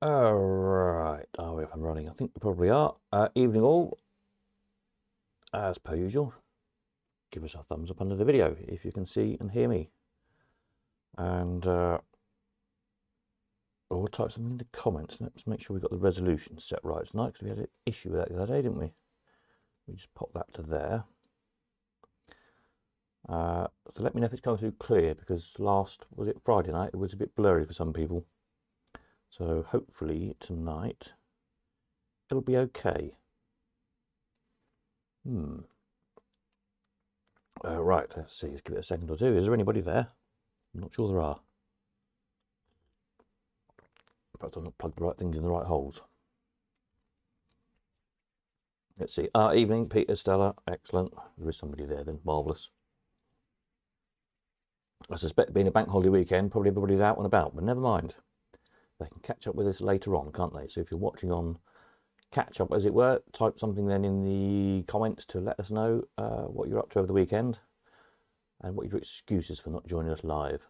Alright, are we up and running? I think we probably are. Evening all. As per usual, give us a thumbs up under the video if you can see and hear me. And or type something in the comments. Let's make sure we got the resolution set right tonight, because we had an issue with that the other day, didn't we? We just pop that to there. So let me know if it's coming through clear, because was it Friday night? It was a bit blurry for some people. So hopefully tonight it'll be okay. Right, let's see, let's give it a second or two. Is there anybody there? I'm not sure there are. Perhaps I've not plugged the right things in the right holes. Let's see. Evening, Peter, Stella. Excellent. There is somebody there then. Marvellous. I suspect being a bank holiday weekend, probably everybody's out and about, but never mind. They can catch up with us later on, can't they? So if you're watching on catch up, as it were, type something then in the comments to let us know what you're up to over the weekend and what your excuses for not joining us live.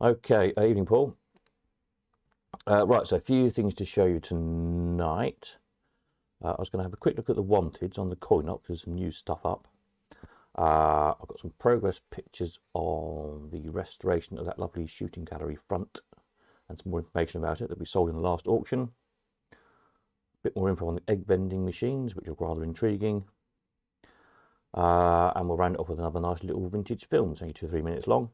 Okay, evening, Paul. Right, so a few things to show you tonight. I was going to have a quick look at the wanteds on the CoinOps. There's some new stuff up. I've got some progress pictures on the restoration of that lovely shooting gallery front and some more information about it that we sold in the last auction. A bit more info on the egg vending machines, which are rather intriguing. And we'll round it off with another nice little vintage film. It's only 2 or 3 minutes long.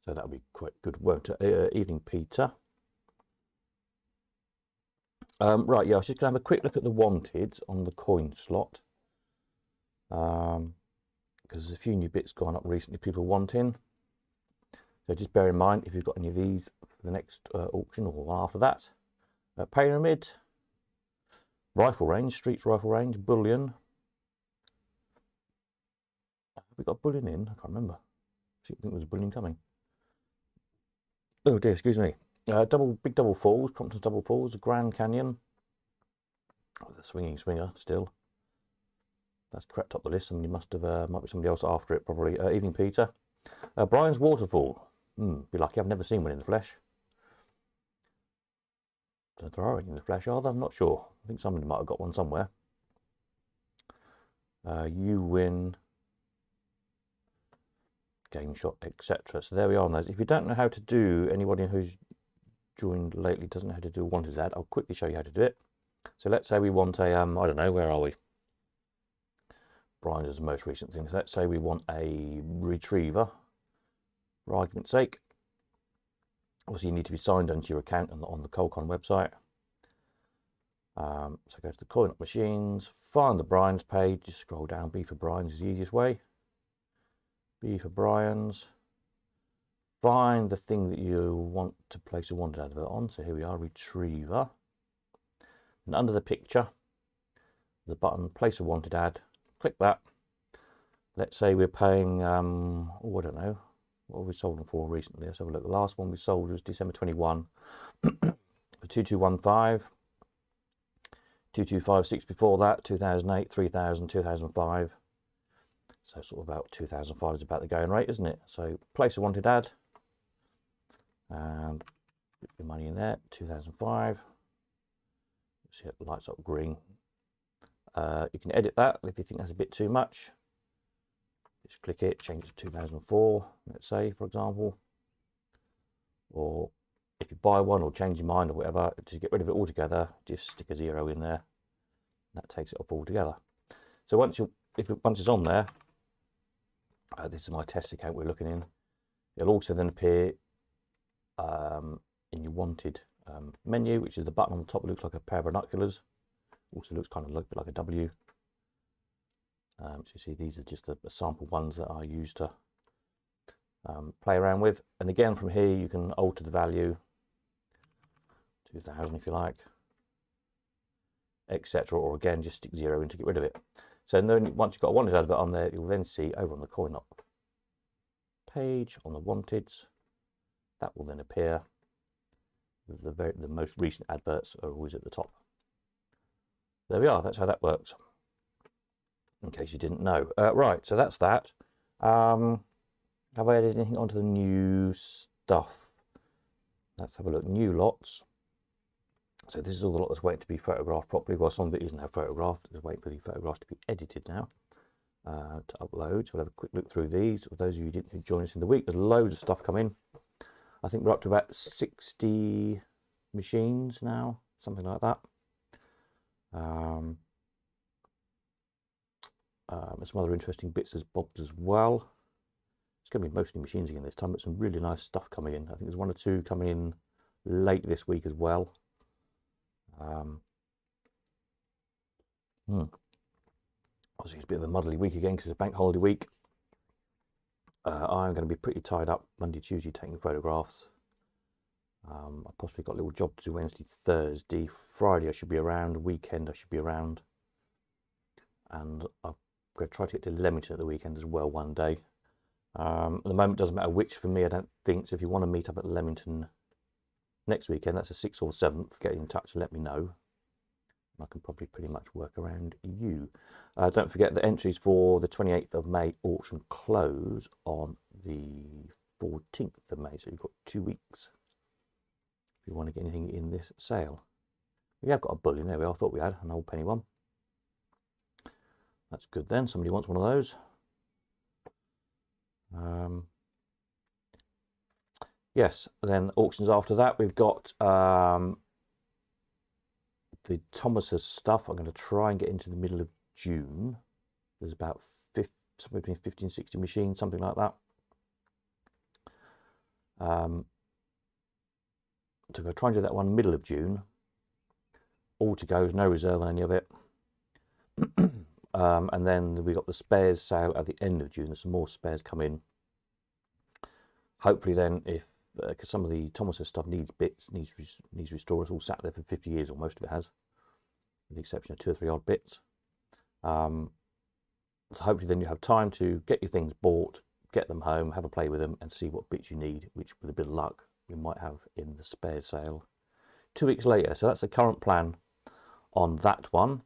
So that'll be quite good work. Evening, Peter. Right, yeah, I was just going to have a quick look at the wanteds on the coin slot. Because there's a few new bits gone up recently people wanting. So just bear in mind if you've got any of these for the next auction or one after that. Pyramid, rifle range, streets rifle range, bullion. Have we got bullion in? I can't remember. I think there was bullion coming. Oh dear, excuse me. Big double falls, Crompton's double falls, the Grand Canyon. Oh, the swinging swinger still. That's crept up the list. Somebody might be somebody else after it probably. Evening, Peter. Brian's waterfall. Be lucky. I've never seen one in the flesh. Don't know if there are any in the flesh, are there? I'm not sure. I think somebody might have got one somewhere. You win. Game shot, etc. So there we are on those. If you don't know how to do, anybody who's joined lately doesn't know how to do a wanted ad, I'll quickly show you how to do it. So let's say we want a, I don't know, where are we? Brian is the most recent thing. So let's say we want a retriever, for argument's sake. Obviously, you need to be signed into your account on the Colcon website. So go to the CoinOps machines, find the Brian's page, just scroll down. B for Brian's is the easiest way. B for Brian's. Find the thing that you want to place a wanted advert on. So here we are, retriever. And under the picture, there's a button, place a wanted ad. Click that. Let's say we're paying, oh, I don't know, what have we sold them for recently? Let's have a look. The last one we sold was December 21 for 2215. 2256 before that, 2008, 3000, 2005. So sort of about 2005 is about the going rate, isn't it? So place a wanted ad and put your money in there. 2005. See it lights up green. You can edit that if you think that's a bit too much. Just click it, change it to 2004, let's say, for example. Or if you buy one or change your mind or whatever, to get rid of it altogether, just stick a 0 in there. That takes it off altogether. So once it's on there, this is my test account we're looking in. It'll also then appear in your wanted menu, which is the button on the top that looks like a pair of binoculars. Also looks kind of a bit like a W. So you see these are just the sample ones that I use to play around with. And again from here you can alter the value, 2000 if you like, etc. Or again just stick 0 in to get rid of it. So then once you've got a wanted advert on there, you'll then see over on the CoinOps page on the wanteds, that will then appear. The most recent adverts are always at the top. There we are, that's how that works, in case you didn't know. Right, so that's that. Have I added anything onto the new stuff? Let's have a look. New lots. So this is all the lot that's waiting to be photographed properly. Well, some of it isn't now photographed. It's waiting for the photographs to be edited now to upload. So we'll have a quick look through these. For those of you who didn't join us in the week, there's loads of stuff coming. I think we're up to about 60 machines now, something like that. There's some other interesting bits as bobs as well. It's going to be mostly machines again this time, but some really nice stuff coming in. I think there's one or two coming in late this week as well. Obviously, it's a bit of a muddly week again because it's a bank holiday week. I'm going to be pretty tied up Monday, Tuesday taking photographs. I've possibly got a little job to do Wednesday, Thursday. Friday I should be around. Weekend I should be around. And I'm going to try to get to Leamington at the weekend as well one day. At the moment, it doesn't matter which for me, I don't think. So if you want to meet up at Leamington next weekend, that's the 6th or 7th, get in touch and let me know. I can probably pretty much work around you. Don't forget the entries for the 28th of May auction close on the 14th of May. So you've got 2 weeks if you want to get anything in this sale. We have got a bull in there. I thought we had an old penny one. That's good then. Somebody wants one of those. Yes, then auctions after that. We've got the Thomas's stuff. I'm going to try and get into the middle of June. There's about somewhere between 50 and 60 machines, something like that. So I'm going to try and do that one middle of June. All to go, there's no reserve on any of it. And then we got the spares sale at the end of June. There's some more spares come in. Hopefully then, if because some of the Thomas's stuff needs bits, needs restored. It's all sat there for 50 years, or most of it has, with the exception of 2 or 3 odd bits. So hopefully then you have time to get your things bought, get them home, have a play with them, and see what bits you need, which with a bit of luck we might have in the spare sale 2 weeks later. So that's the current plan on that one.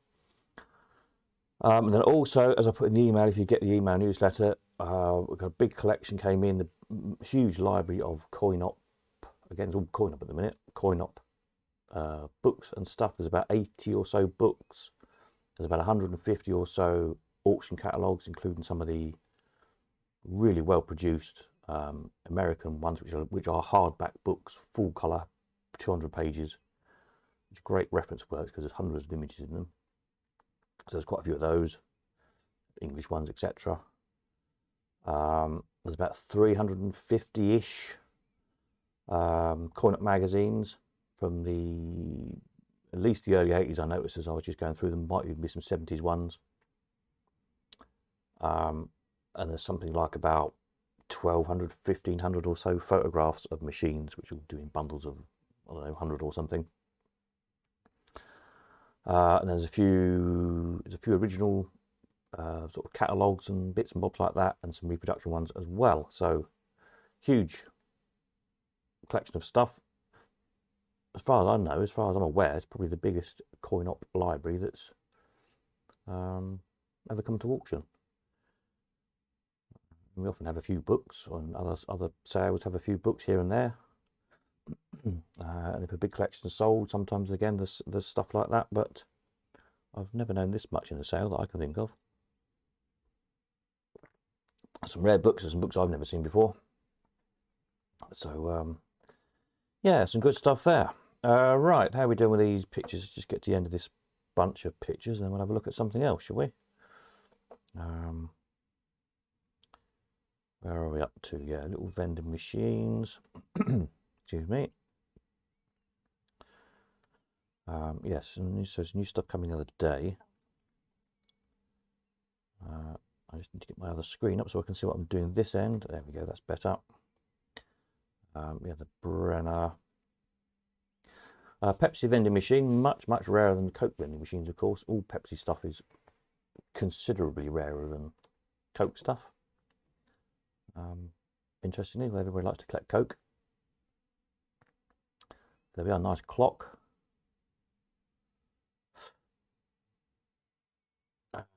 And then also, as I put in the email, if you get the email newsletter, we've got a big collection came in, the huge library of coin-op. Again, it's all coin-op at the minute. Coin-op books and stuff. There's about 80 or so books. There's about 150 or so auction catalogues, including some of the really well-produced American ones, which are hardback books, full colour, 200 pages. Which great reference works because there's hundreds of images in them. So there's quite a few of those, English ones, etc. There's about 350-ish coin-op magazines from at least the early 80s. I noticed as I was just going through them, might even be some 70s ones. And there's something like about 1,200, 1,500 or so photographs of machines, which will do in bundles of, I don't know, 100 or something. And there's a few original sort of catalogues and bits and bobs like that, and some reproduction ones as well. So huge collection of stuff. As far as I know, as far as I'm aware, it's probably the biggest coin-op library that's ever come to auction. We often have a few books, and other sales have a few books here and there. And if a big collection is sold, sometimes again there's stuff like that, but I've never known this much in a sale that I can think of. Some rare books and some books I've never seen before. So yeah, some good stuff there. Right, how are we doing with these pictures? Just get to the end of this bunch of pictures and then we'll have a look at something else, shall we? Where are we up to? Yeah, little vending machines. Excuse me. Yes, so there's new stuff coming the other day. I just need to get my other screen up so I can see what I'm doing this end. There we go, that's better. We have the Brenner. Pepsi vending machine, much rarer than Coke vending machines, of course. All Pepsi stuff is considerably rarer than Coke stuff. Interestingly, everybody likes to collect Coke. There we are, nice clock.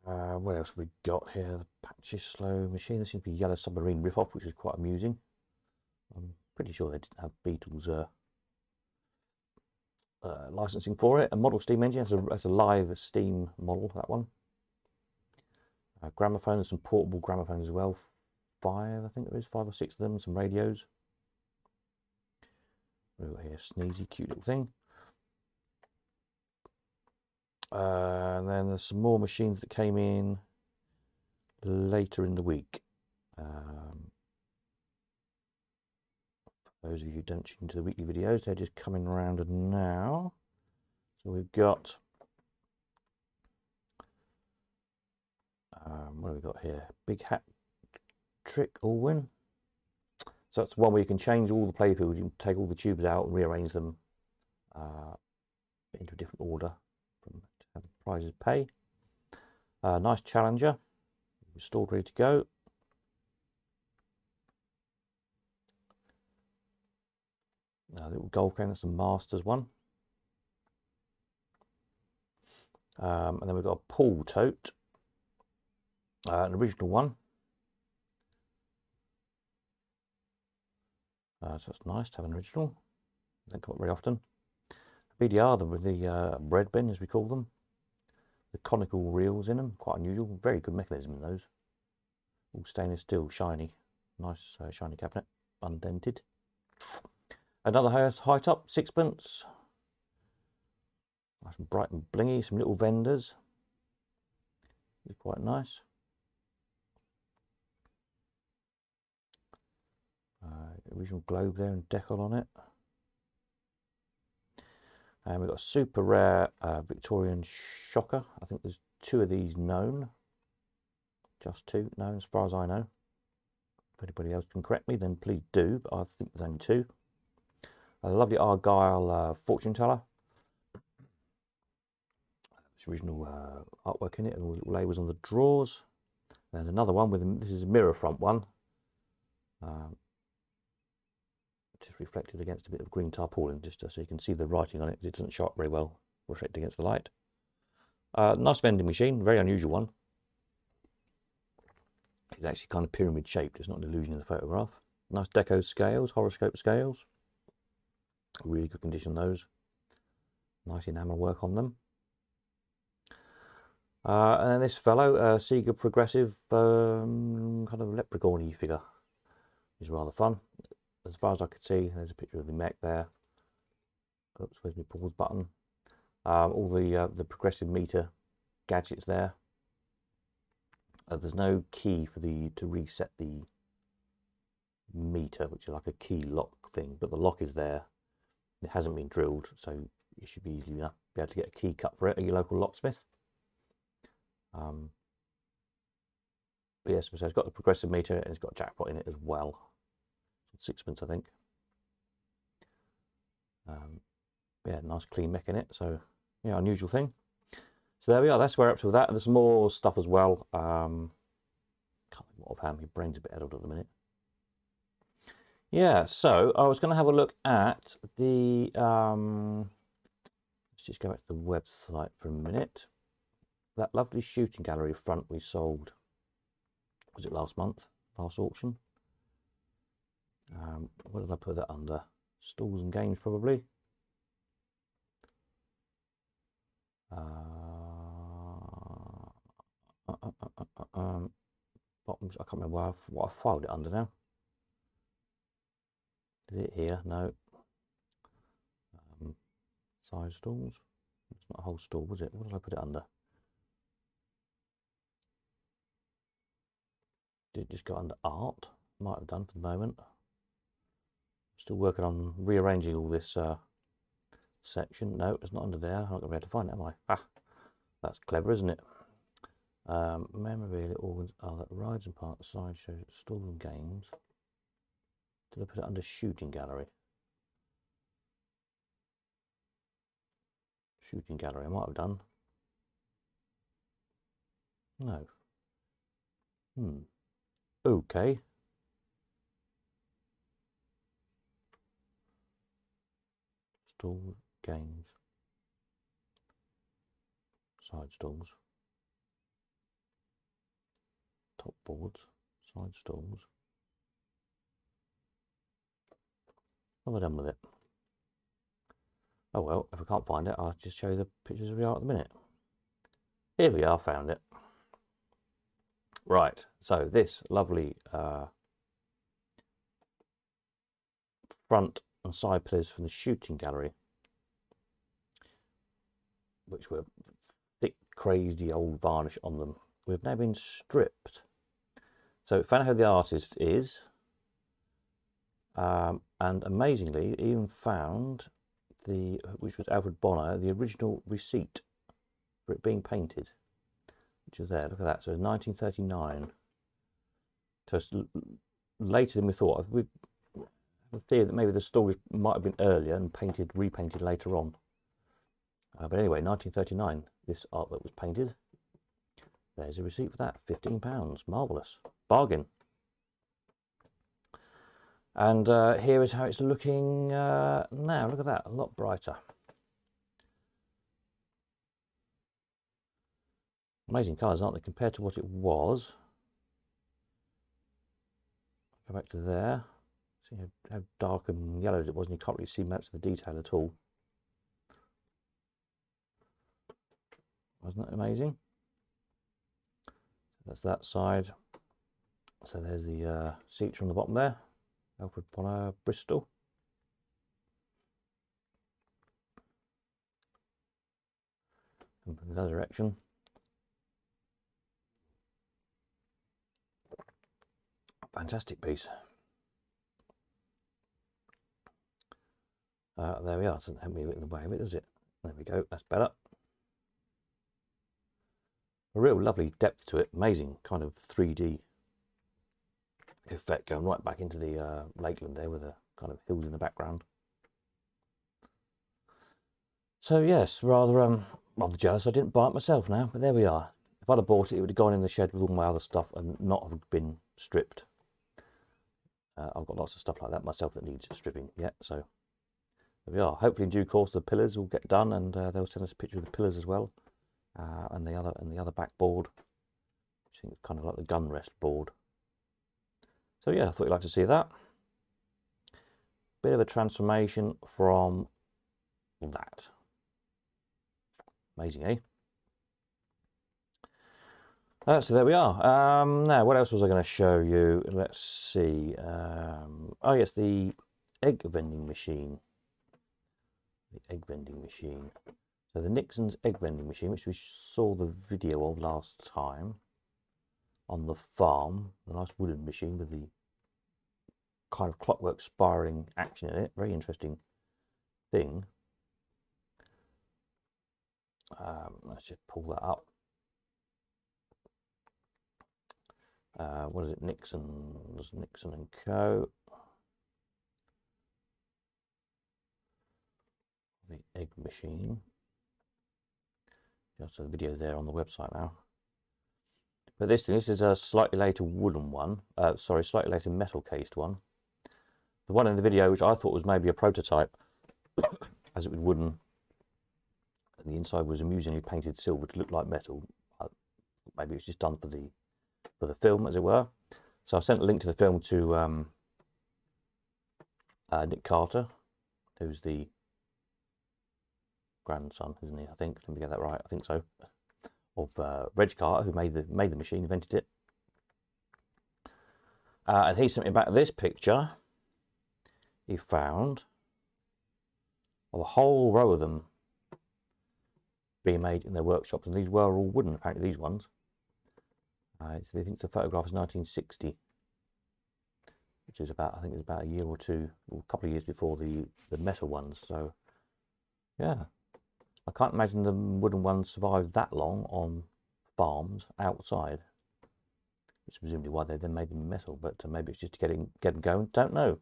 What else have we got here? The Patchy Slow machine. There seems to be Yellow Submarine riff-off, which is quite amusing. I'm pretty sure they didn't have Beatles licensing for it. A model steam engine, that's a live steam model, that one. Gramophone, and some portable gramophones as well. 5, I think there is, 5 or 6 of them, some radios. We've got here, sneezy, cute little thing. And then there's some more machines that came in later in the week. For those of you who don't tune into the weekly videos, they're just coming around now. So we've got, what have we got here? Big Hat Trick Allwin. So that's one where you can change all the playfield. You can take all the tubes out and rearrange them into a different order from how the prizes pay. Nice Challenger, stored ready to go. Little golf game, that's the Masters one. And then we've got a pool tote, an original one. So it's nice to have an original. Don't come up very often. BDR, the bread bin, as we call them. The conical reels in them, quite unusual. Very good mechanism in those. All stainless steel, shiny. Nice shiny cabinet, undented. Another high top, 6pence. Nice and bright and blingy, some little vendors. It's quite nice. Original globe there and decal on it. And we've got a super rare Victorian shocker. I think there's 2 of these known. Just 2 known as far as I know. If anybody else can correct me, then please do, but I think there's only 2. A lovely Argyle fortune teller. There's original artwork in it and all the little labels on the drawers. And another one with, this is a mirror front one. Just reflected against a bit of green tarpaulin, just so you can see the writing on it, because it doesn't show up very well reflected against the light. Nice vending machine, very unusual one. It's actually kind of pyramid shaped, it's not an illusion in the photograph. Nice deco scales, horoscope scales. Really good condition those. Nice enamel work on them. And then this fellow, Sega Progressive kind of leprechaun-y figure. Is rather fun. As far as I could see, there's a picture of the mech there. Oops, where's my pause button? All the progressive meter gadgets there. There's no key for to reset the meter, which is like a key lock thing, but the lock is there. It hasn't been drilled, so you should be easily enough be able to get a key cut for it at your local locksmith. But yes, so it's got the progressive meter and it's got a jackpot in it as well. 6pence, I think. Yeah, nice clean mech in it. So yeah, unusual thing. So there we are. That's where we're up to with that. And there's more stuff as well. Can't think what offhand. My brain's a bit addled at the minute. Yeah. So I was going to have a look at the. Let's just go back to the website for a minute. That lovely shooting gallery front we sold. Was it last month? Last auction. What did I put that under? Stalls and games, probably. Bottoms, I can't remember what I filed it under now. Is it here? No. Side stalls. It's not a whole stall, was it? What did I put it under? Did it just go under art? Might have done for the moment. Still working on rearranging all this section. No, it's not under there. I'm not going to be able to find it, am I? Ah, that's clever, isn't it? Memorabilia, organs. Oh, that rides and parts, sideshow, stall and games. Did I put it under shooting gallery? Shooting gallery, I might have done. No. Okay. Stall, games, side stalls, top boards, side stalls. What have I done with it? Oh well, if I can't find it, I'll just show you the pictures we are at the minute. Here we are, found it. Right, so this lovely front and side pillars from the shooting gallery, which were thick, crazy old varnish on them, we've now been stripped. So we found out who the artist is, and amazingly even found which was Alfred Bonner, the original receipt for it being painted, which is there. Look at that. So it's 1939. So it's later than we thought. We have a theory that maybe the story might have been earlier and repainted later on. But anyway, 1939, this artwork was painted. There's a receipt for that, £15. Marvellous. Bargain. And here is how it's looking now. Look at that, a lot brighter. Amazing colours, aren't they, compared to what it was. Go back to there. See how dark and yellow it was, and you can't really see much of the detail at all. Wasn't that amazing? That's that side. So there's the seats on the bottom there. Alfred Bonner, Bristol. And from the other direction. Fantastic piece. There we are. It doesn't have me in the way of it, does it? There we go. That's better. A real lovely depth to it. Amazing kind of 3D effect going right back into the lakeland there with the kind of hills in the background. So yes, rather jealous I didn't buy it myself now, but there we are. If I'd have bought it, it would have gone in the shed with all my other stuff and not have been stripped. I've got lots of stuff like that myself that needs stripping yet, so there we are. Hopefully in due course the pillars will get done, and they'll send us a picture of the pillars as well, and the other back board, which I think is kind of like the gun rest board. So yeah, I thought you'd like to see that. Bit of a transformation from that. Amazing, eh? So there we are. Now, what else was I going to show you? Let's see. Oh yes, the egg vending machine. The egg vending machine. So the Nixon's egg vending machine, which we saw the video of last time on the farm. The nice wooden machine with the kind of clockwork spiraling action in it. Very interesting thing. Let's just pull that up. What is it? Nixon and Co. The egg machine. So the video's there on the website now. But this is a slightly later wooden one. Sorry, slightly later metal cased one. The one in the video, which I thought was maybe a prototype, as it was wooden, and the inside was amusingly painted silver to look like metal. Maybe it's just done for the film, as it were. So I sent a link to the film to Nick Carter, who's the grandson, isn't he? I think. Let me get that right. I think so. Of Reg Carter, who made the machine, invented it. And he sent me back this picture he found of a whole row of them being made in their workshops, and these were all wooden. Apparently, these ones. So they think the photograph is 1960, which is about, I think, it was about a year or two, or a couple of years before the metal ones. So, yeah, I can't imagine the wooden ones survived that long on farms outside. Which is presumably why they then made them metal, but maybe it's just to get them going. Don't know.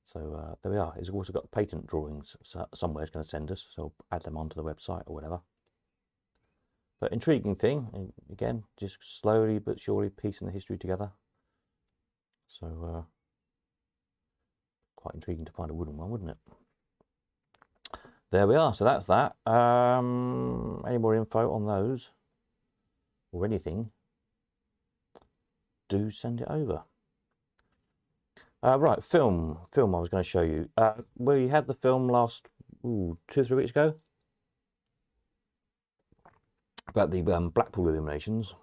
So there we are. It's also got patent drawings somewhere it's going to send us, so I'll add them onto the website or whatever. But intriguing thing, again, just slowly but surely piecing the history together. So quite intriguing to find a wooden one, wouldn't it? There we are. So that's that. Any more info on those or anything, do send it over. Right, film I was going to show you. We had the film last 2 or 3 weeks ago about the Blackpool illuminations.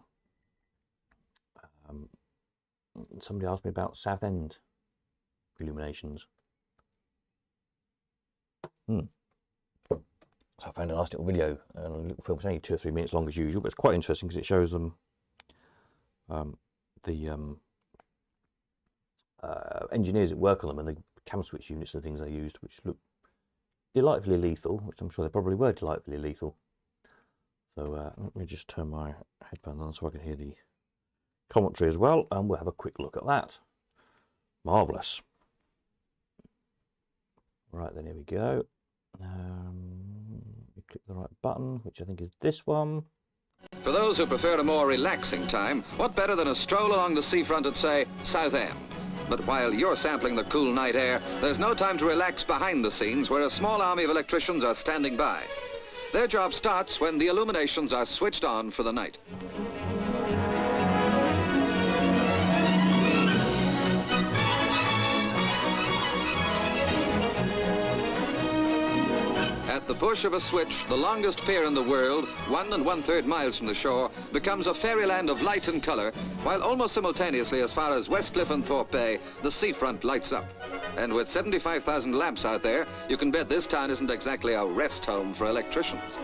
Somebody asked me about Southend illuminations. So I found a nice little video and a little film. It's only 2 or 3 minutes long as usual, but it's quite interesting because it shows them the engineers that work on them and the cam switch units and things they used, which look delightfully lethal, which I'm sure they probably were delightfully lethal. So let me just turn my headphones on so I can hear the commentary as well, and we'll have a quick look at that. Marvellous. Right then, here we go. We click the right button, which I think is this one. For those who prefer a more relaxing time, what better than a stroll along the seafront at, say, Southend? But while you're sampling the cool night air, there's no time to relax behind the scenes where a small army of electricians are standing by. Their job starts when the illuminations are switched on for the night. At the push of a switch, the longest pier in the world, 1 1/3 miles from the shore, becomes a fairyland of light and colour, while almost simultaneously as far as Westcliff and Thorpe Bay, the seafront lights up. And with 75,000 lamps out there, you can bet this town isn't exactly a rest home for electricians.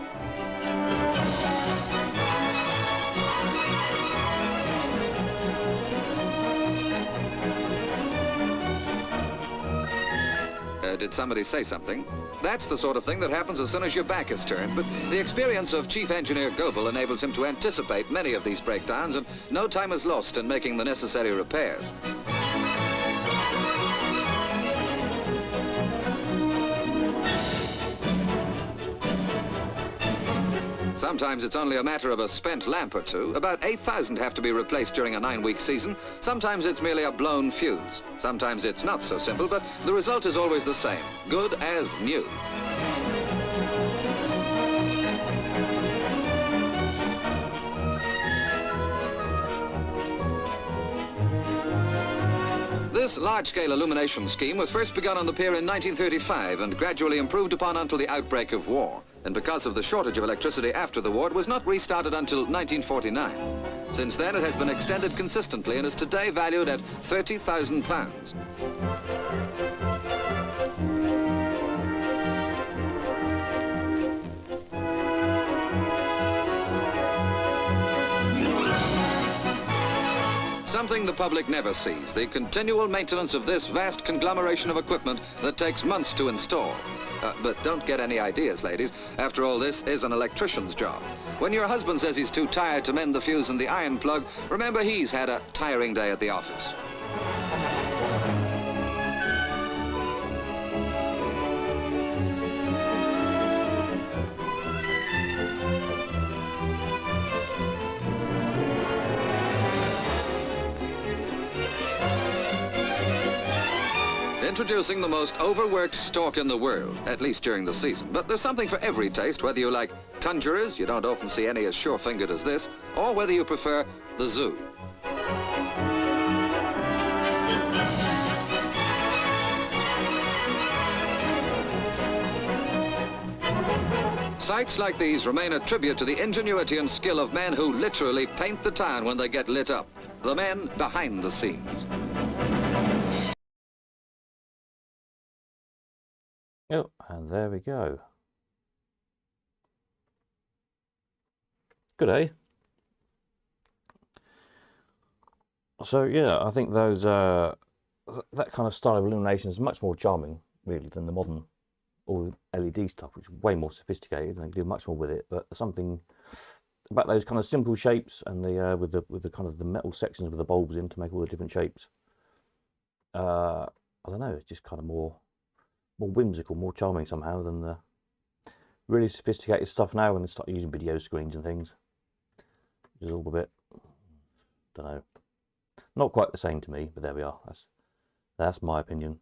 Did somebody say something? That's the sort of thing that happens as soon as your back is turned, but the experience of Chief Engineer Goebel enables him to anticipate many of these breakdowns, and no time is lost in making the necessary repairs. Sometimes it's only a matter of a spent lamp or two. About 8,000 have to be replaced during a 9-week season. Sometimes it's merely a blown fuse. Sometimes it's not so simple, but the result is always the same. Good as new. This large-scale illumination scheme was first begun on the pier in 1935 and gradually improved upon until the outbreak of war. And because of the shortage of electricity after the war, it was not restarted until 1949. Since then, it has been extended consistently and is today valued at £30,000. Something the public never sees, the continual maintenance of this vast conglomeration of equipment that takes months to install. But don't get any ideas, ladies. After all, this is an electrician's job. When your husband says he's too tired to mend the fuse in the iron plug, remember he's had a tiring day at the office. Introducing the most overworked stork in the world, at least during the season. But there's something for every taste, whether you like conjurers, you don't often see any as sure-fingered as this, or whether you prefer the zoo. Sights like these remain a tribute to the ingenuity and skill of men who literally paint the town when they get lit up. The men behind the scenes. Oh, and there we go. Good, eh? So yeah, I think those that kind of style of illumination is much more charming, really, than the modern all LED stuff, which is way more sophisticated and they can do much more with it. But there's something about those kind of simple shapes and the with the kind of the metal sections with the bulbs in to make all the different shapes. I don't know, it's just kind of more whimsical, more charming somehow than the really sophisticated stuff now when they start using video screens and things. Which is all a bit, don't know, not quite the same to me, but there we are. That's my opinion.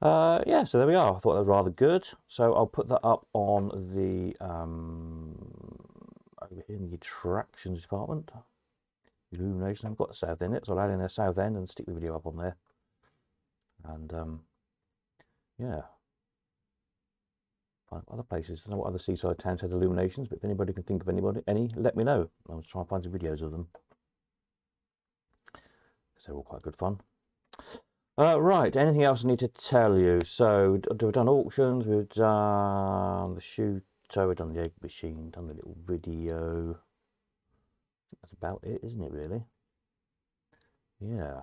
Yeah, so there we are. I thought that was rather good. So I'll put that up on the over here in the attractions department. Illumination. I've got the South End in it, so I'll add in a South End and stick the video up on there. And yeah, Find other places. I don't know what other seaside towns had illuminations, but if anybody can think of any, let me know. I'll try and find some videos of them. Because they're all quite good fun. Right, anything else I need to tell you? So, we've done auctions, we've done the shooter, we've done the egg machine, done the little video. That's about it, isn't it, really? Yeah.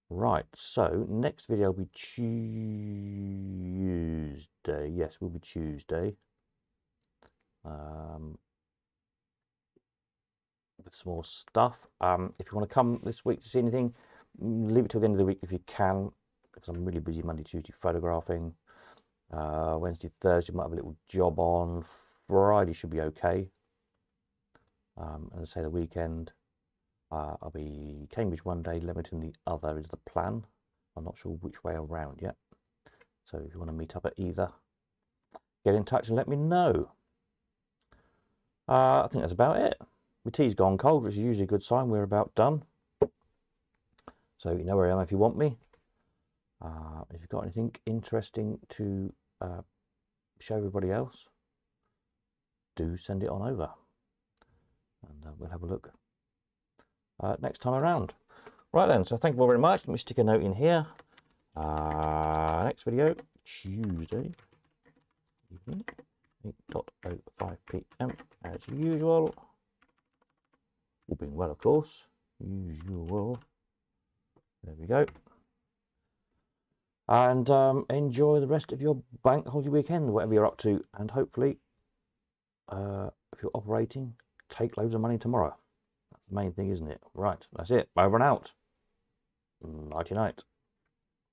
Right, so next video will be Tuesday. Yes, will be Tuesday. With some more stuff. If you want to come this week to see anything, leave it till the end of the week if you can, because I'm really busy Monday, Tuesday photographing. Wednesday, Thursday might have a little job on. Friday should be okay. And I say the weekend, I'll be Cambridge one day, Leamington the other is the plan. I'm not sure which way around yet. So if you want to meet up at either, get in touch and let me know. I think that's about it. My tea's gone cold, which is usually a good sign. We're about done. So you know where I am if you want me. If you've got anything interesting to show everybody else, do send it on over. And we'll have a look next time around. Right then, so thank you all very much. Let me stick a note in here. Next video, Tuesday evening, 8:05 p.m. as usual. All being well, of course. Usual. There we go. And enjoy the rest of your bank holiday weekend, whatever you're up to. And hopefully, if you're operating, take loads of money tomorrow. That's the main thing, isn't it? Right, that's it. Over and out. Nighty night.